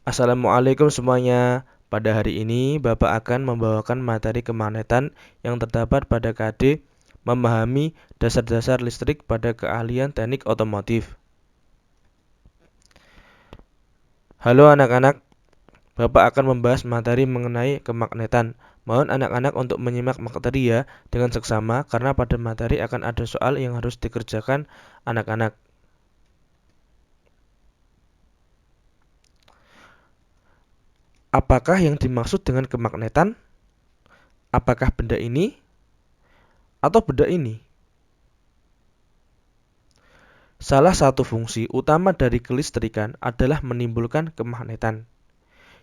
Assalamualaikum semuanya. Pada hari ini, Bapak akan membawakan materi kemagnetan yang terdapat pada KD memahami dasar-dasar listrik pada keahlian teknik otomotif. Halo anak-anak, Bapak akan membahas materi mengenai kemagnetan. Mohon anak-anak untuk menyimak materi ya dengan seksama karena pada materi akan ada soal yang harus dikerjakan anak-anak. Apakah yang dimaksud dengan kemagnetan? Apakah benda ini atau benda ini? Salah satu fungsi utama dari kelistrikan adalah menimbulkan kemagnetan.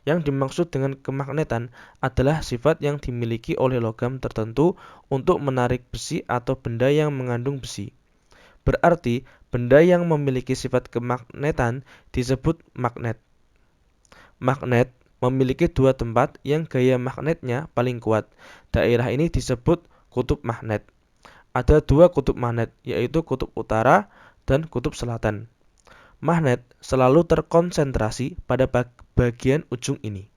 Yang dimaksud dengan kemagnetan adalah sifat yang dimiliki oleh logam tertentu untuk menarik besi atau benda yang mengandung besi. Berarti, benda yang memiliki sifat kemagnetan disebut magnet. Magnet memiliki dua tempat yang gaya magnetnya paling kuat. Daerah ini disebut kutub magnet. Ada dua kutub magnet, yaitu kutub utara dan kutub selatan. Magnet selalu terkonsentrasi pada bagian ujung ini.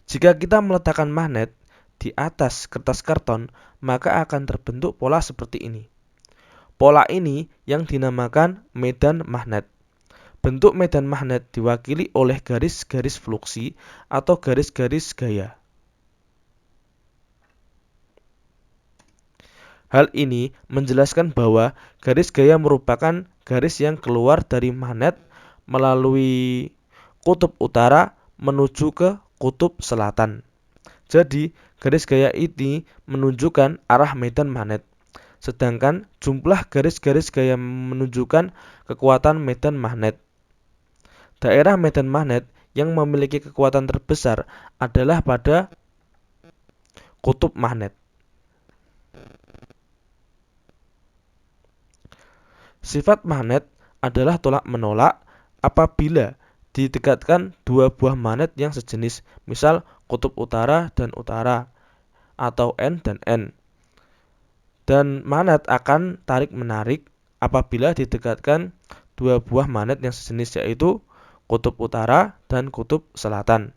Jika kita meletakkan magnet di atas kertas karton, maka akan terbentuk pola seperti ini. Pola ini yang dinamakan medan magnet. Bentuk medan magnet diwakili oleh garis-garis fluksi atau garis-garis gaya. Hal ini menjelaskan bahwa garis gaya merupakan garis yang keluar dari magnet melalui kutub utara menuju ke kutub selatan. Jadi, garis gaya ini menunjukkan arah medan magnet. Sedangkan jumlah garis-garis gaya menunjukkan kekuatan medan magnet. Daerah medan magnet yang memiliki kekuatan terbesar adalah pada kutub magnet. Sifat magnet adalah tolak-menolak apabila didekatkan dua buah magnet yang sejenis, misal kutub utara dan utara, atau N dan N. Dan magnet akan tarik-menarik apabila didekatkan dua buah magnet yang sejenis, yaitu kutub utara dan kutub selatan.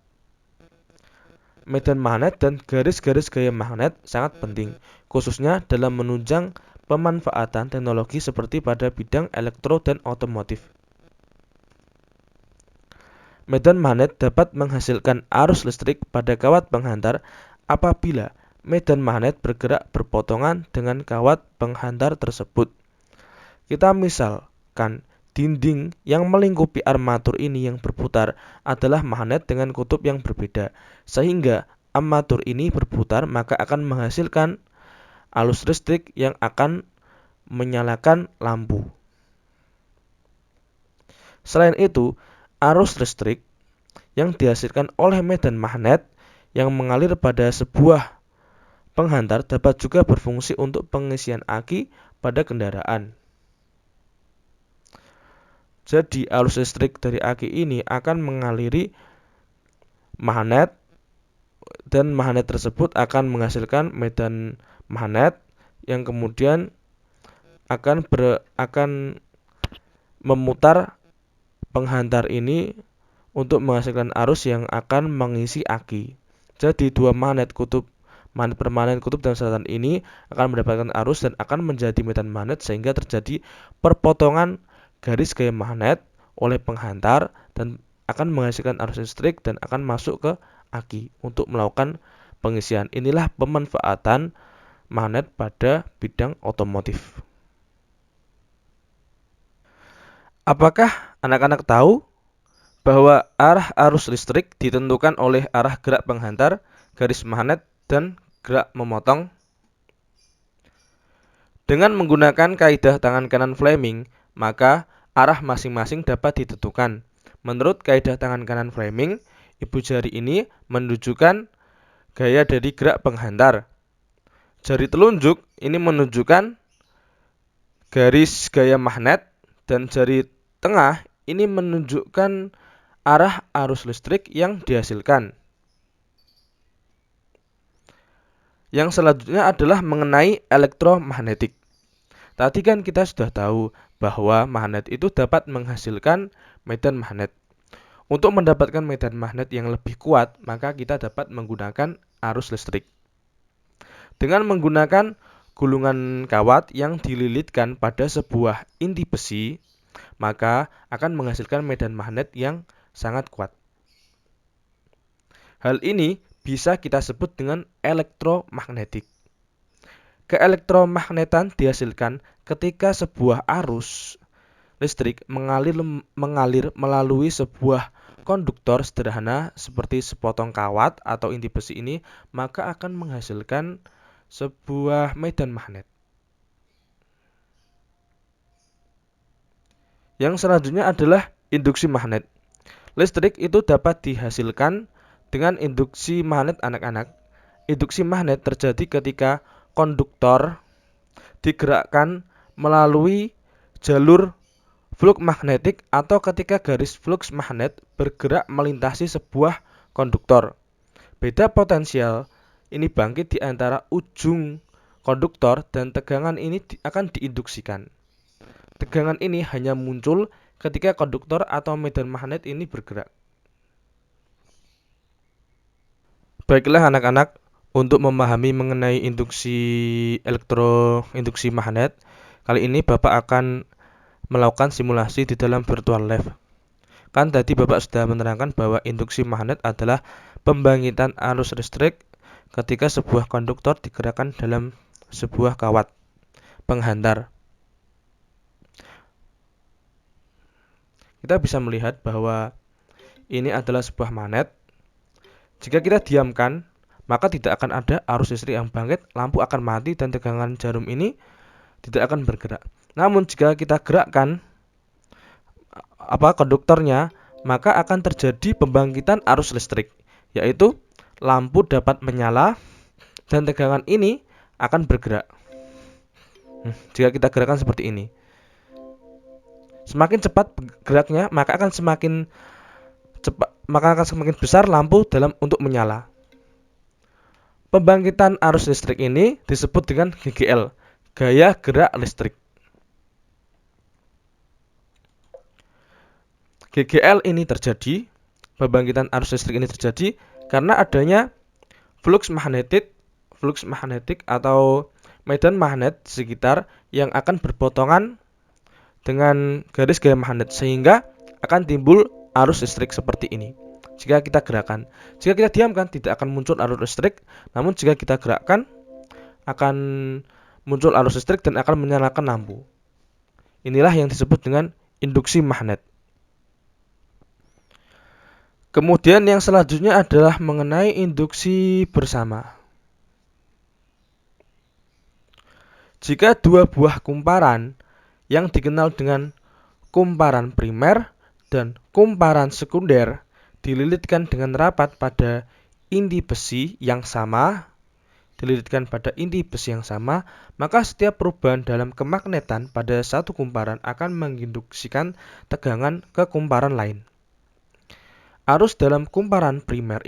Medan magnet dan garis-garis gaya magnet sangat penting, khususnya dalam menunjang pemanfaatan teknologi seperti pada bidang elektro dan otomotif. Medan magnet dapat menghasilkan arus listrik pada kawat penghantar apabila medan magnet bergerak berpotongan dengan kawat penghantar tersebut. Kita misalkan dinding yang melingkupi armatur ini yang berputar adalah magnet dengan kutub yang berbeda, sehingga armatur ini berputar maka akan menghasilkan arus listrik yang akan menyalakan lampu. Selain itu, arus listrik yang dihasilkan oleh medan magnet yang mengalir pada sebuah penghantar dapat juga berfungsi untuk pengisian aki pada kendaraan. Jadi arus listrik dari aki ini akan mengaliri magnet dan magnet tersebut akan menghasilkan medan magnet yang kemudian akan memutar penghantar ini untuk menghasilkan arus yang akan mengisi aki. Jadi dua magnet permanen kutub dan selatan ini akan mendapatkan arus dan akan menjadi medan magnet sehingga terjadi perpotongan garis gaya magnet oleh penghantar dan akan menghasilkan arus listrik dan akan masuk ke aki untuk melakukan pengisian. Inilah pemanfaatan magnet pada bidang otomotif. Apakah anak-anak tahu bahwa arah arus listrik ditentukan oleh arah gerak penghantar, garis magnet, dan gerak memotong? Dengan menggunakan kaidah tangan kanan Fleming, maka arah masing-masing dapat ditentukan. Menurut kaidah tangan kanan Fleming, ibu jari ini menunjukkan gaya dari gerak penghantar. Jari telunjuk ini menunjukkan garis gaya magnet dan jari tengah ini menunjukkan arah arus listrik yang dihasilkan. Yang selanjutnya adalah mengenai elektromagnetik. Tadi kan kita sudah tahu bahwa magnet itu dapat menghasilkan medan magnet. Untuk mendapatkan medan magnet yang lebih kuat, maka kita dapat menggunakan arus listrik. Dengan menggunakan gulungan kawat yang dililitkan pada sebuah inti besi, maka akan menghasilkan medan magnet yang sangat kuat. Hal ini bisa kita sebut dengan elektromagnetik. Keelektromagnetan dihasilkan ketika sebuah arus listrik mengalir melalui sebuah konduktor sederhana seperti sepotong kawat atau inti besi ini, maka akan menghasilkan sebuah medan magnet. Yang selanjutnya adalah induksi magnet. Listrik itu dapat dihasilkan dengan induksi magnet anak-anak. Induksi magnet terjadi ketika konduktor digerakkan melalui jalur flux magnetik atau ketika garis flux magnet bergerak melintasi sebuah konduktor. Beda potensial ini bangkit di antara ujung konduktor dan tegangan ini akan diinduksikan. Tegangan ini hanya muncul ketika konduktor atau medan magnet ini bergerak. Baiklah anak-anak, untuk memahami mengenai induksi magnet, kali ini Bapak akan melakukan simulasi di dalam virtual lab. Kan tadi Bapak sudah menerangkan bahwa induksi magnet adalah pembangkitan arus listrik ketika sebuah konduktor digerakkan dalam sebuah kawat penghantar. Kita bisa melihat bahwa ini adalah sebuah magnet. Jika kita diamkan, maka tidak akan ada arus listrik yang bangkit, lampu akan mati dan tegangan jarum ini tidak akan bergerak. Namun jika kita gerakkan konduktornya, maka akan terjadi pembangkitan arus listrik, yaitu lampu dapat menyala dan tegangan ini akan bergerak. Jika kita gerakkan seperti ini, semakin cepat geraknya, maka akan semakin besar lampu untuk menyala. Pembangkitan arus listrik ini disebut dengan GGL, gaya gerak listrik. GGL ini terjadi, pembangkitan arus listrik ini terjadi karena adanya flux magnetik atau medan magnet di sekitar yang akan berpotongan dengan garis gaya magnet, sehingga akan timbul arus listrik seperti ini. Jika kita gerakkan, jika kita diamkan tidak akan muncul arus listrik, namun jika kita gerakkan akan muncul arus listrik dan akan menyalakan lampu. Inilah yang disebut dengan induksi magnet. Kemudian yang selanjutnya adalah mengenai induksi bersama. Jika dua buah kumparan yang dikenal dengan kumparan primer dan kumparan sekunder dililitkan dengan rapat pada inti besi yang sama, maka setiap perubahan dalam kemagnetan pada satu kumparan akan menginduksikan tegangan ke kumparan lain. Arus dalam kumparan primer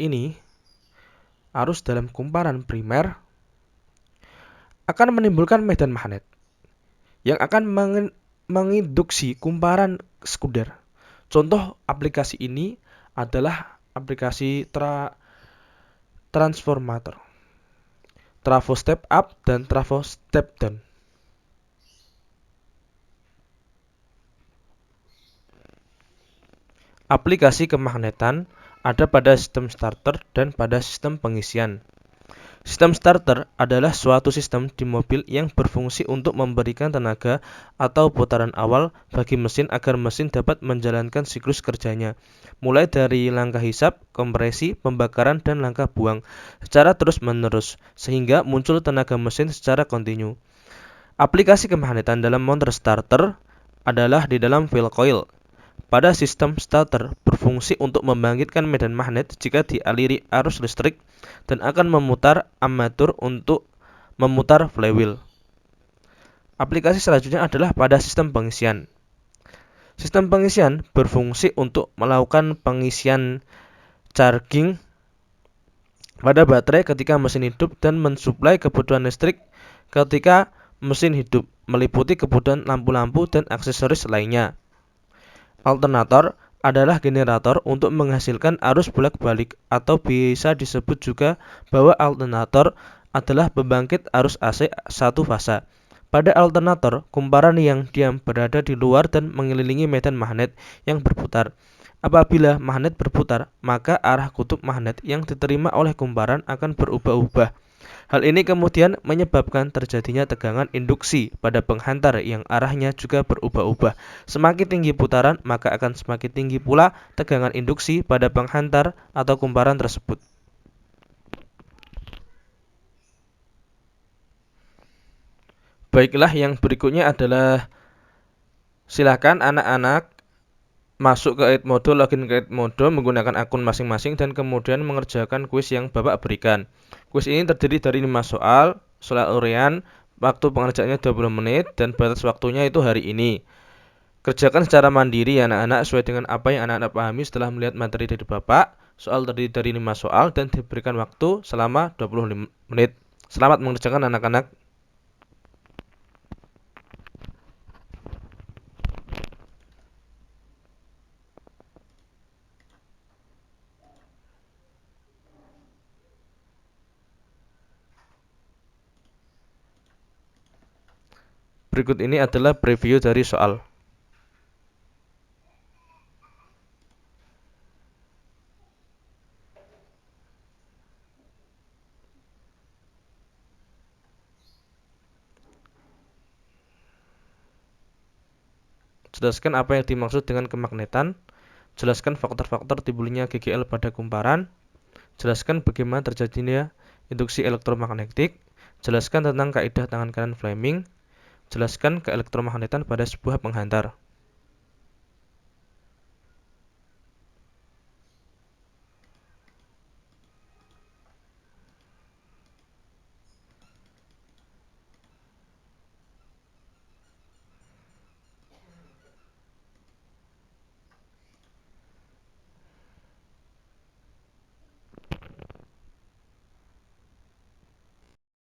akan menimbulkan medan magnet yang akan menginduksi kumparan sekunder. Contoh aplikasi ini adalah aplikasi transformator, trafo step up dan trafo step down. Aplikasi kemagnetan ada pada sistem starter dan pada sistem pengisian. Sistem starter adalah suatu sistem di mobil yang berfungsi untuk memberikan tenaga atau putaran awal bagi mesin agar mesin dapat menjalankan siklus kerjanya, mulai dari langkah hisap, kompresi, pembakaran, dan langkah buang secara terus-menerus, sehingga muncul tenaga mesin secara kontinu. Aplikasi kemagnetan dalam motor starter adalah di dalam fill coil. Pada sistem starter berfungsi untuk membangkitkan medan magnet jika dialiri arus listrik dan akan memutar armatur untuk memutar flywheel. Aplikasi selanjutnya adalah pada sistem pengisian. Sistem pengisian berfungsi untuk melakukan pengisian charging pada baterai ketika mesin hidup dan mensuplai kebutuhan listrik ketika mesin hidup. meliputi kebutuhan lampu-lampu dan aksesoris lainnya. Alternator adalah generator untuk menghasilkan arus bolak-balik, atau bisa disebut juga bahwa alternator adalah pembangkit arus AC satu fasa. Pada alternator, kumparan yang diam berada di luar dan mengelilingi medan magnet yang berputar. Apabila magnet berputar, maka arah kutub magnet yang diterima oleh kumparan akan berubah-ubah. Hal ini kemudian menyebabkan terjadinya tegangan induksi pada penghantar yang arahnya juga berubah-ubah. Semakin tinggi putaran, maka akan semakin tinggi pula tegangan induksi pada penghantar atau kumparan tersebut. Baiklah, yang berikutnya adalah silakan anak-anak masuk ke Edmodo, login ke Edmodo menggunakan akun masing-masing dan kemudian mengerjakan kuis yang Bapak berikan. Kuis ini terdiri dari 5 soal, soal urian, waktu pengerjaannya 20 menit dan batas waktunya itu hari ini. Kerjakan secara mandiri ya anak-anak, sesuai dengan apa yang anak-anak pahami setelah melihat materi dari Bapak. Soal terdiri dari 5 soal dan diberikan waktu selama 20 menit. Selamat mengerjakan anak-anak. Berikut ini adalah preview dari soal. Jelaskan apa yang dimaksud dengan kemagnetan. Jelaskan faktor-faktor timbulnya GGL pada kumparan. Jelaskan bagaimana terjadinya induksi elektromagnetik. Jelaskan tentang kaidah tangan kanan Fleming. Jelaskan keelektromagnetan pada sebuah penghantar.